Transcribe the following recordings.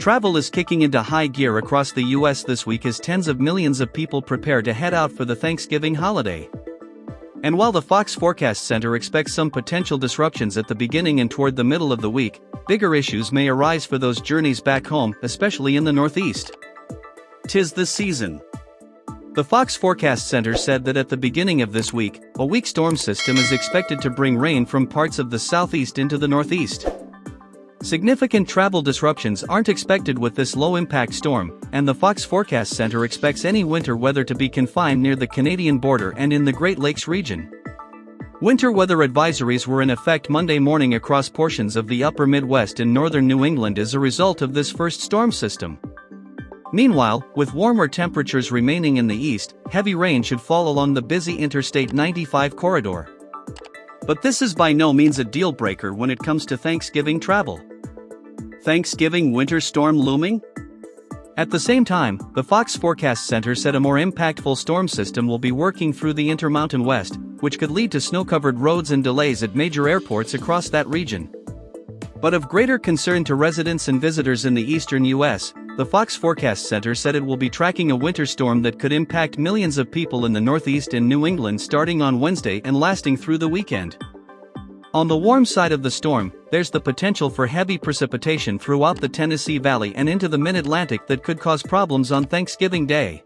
Travel is kicking into high gear across the US this week as tens of millions of people prepare to head out for the Thanksgiving holiday. And while the Fox Forecast Center expects some potential disruptions at the beginning and toward the middle of the week, bigger issues may arise for those journeys back home, especially in the Northeast. 'Tis the season. The Fox Forecast Center said that at the beginning of this week, a weak storm system is expected to bring rain from parts of the southeast into the northeast. Significant travel disruptions aren't expected with this low-impact storm, and the Fox Forecast Center expects any winter weather to be confined near the Canadian border and in the Great Lakes region. Winter weather advisories were in effect Monday morning across portions of the upper Midwest and northern New England as a result of this first storm system. Meanwhile, with warmer temperatures remaining in the east, heavy rain should fall along the busy Interstate 95 corridor. But this is by no means a deal-breaker when it comes to Thanksgiving travel. Thanksgiving winter storm looming? At the same time, the Fox Forecast Center said a more impactful storm system will be working through the Intermountain West, which could lead to snow-covered roads and delays at major airports across that region. But of greater concern to residents and visitors in the eastern U.S., the Fox Forecast Center said it will be tracking a winter storm that could impact millions of people in the Northeast and New England starting on Wednesday and lasting through the weekend. On the warm side of the storm, there's the potential for heavy precipitation throughout the Tennessee Valley and into the mid-Atlantic that could cause problems on Thanksgiving Day.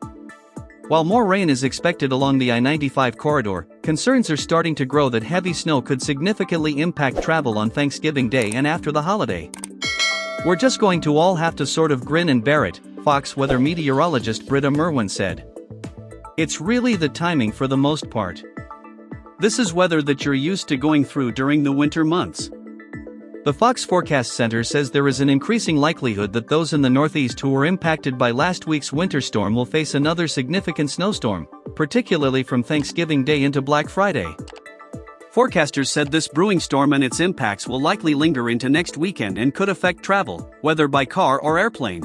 While more rain is expected along the I-95 corridor, concerns are starting to grow that heavy snow could significantly impact travel on Thanksgiving Day and after the holiday. "We're just going to all have to sort of grin and bear it," Fox weather meteorologist Britta Merwin said. "It's really the timing for the most part. This is weather that you're used to going through during the winter months." The Fox Forecast Center says there is an increasing likelihood that those in the Northeast who were impacted by last week's winter storm will face another significant snowstorm, particularly from Thanksgiving Day into Black Friday. Forecasters said this brewing storm and its impacts will likely linger into next weekend and could affect travel, whether by car or airplane.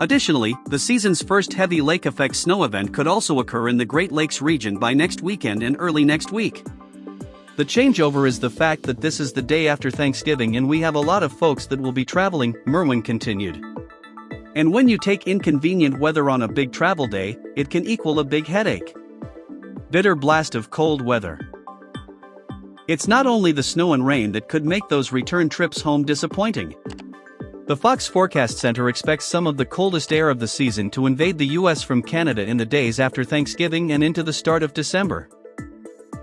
Additionally, the season's first heavy lake effect snow event could also occur in the Great Lakes region by next weekend and early next week. The changeover is the fact that this is the day after Thanksgiving and we have a lot of folks that will be traveling, Merwin continued. And when you take inconvenient weather on a big travel day, it can equal a big headache. Bitter blast of cold weather. It's not only the snow and rain that could make those return trips home disappointing. The Fox Forecast Center expects some of the coldest air of the season to invade the U.S. from Canada in the days after Thanksgiving and into the start of December.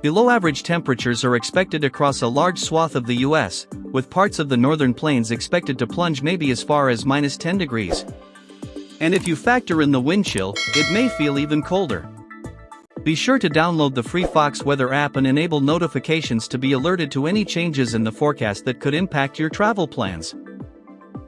Below-average temperatures are expected across a large swath of the U.S., with parts of the northern plains expected to plunge maybe as far as -10 degrees. And if you factor in the wind chill, it may feel even colder. Be sure to download the free Fox Weather app and enable notifications to be alerted to any changes in the forecast that could impact your travel plans.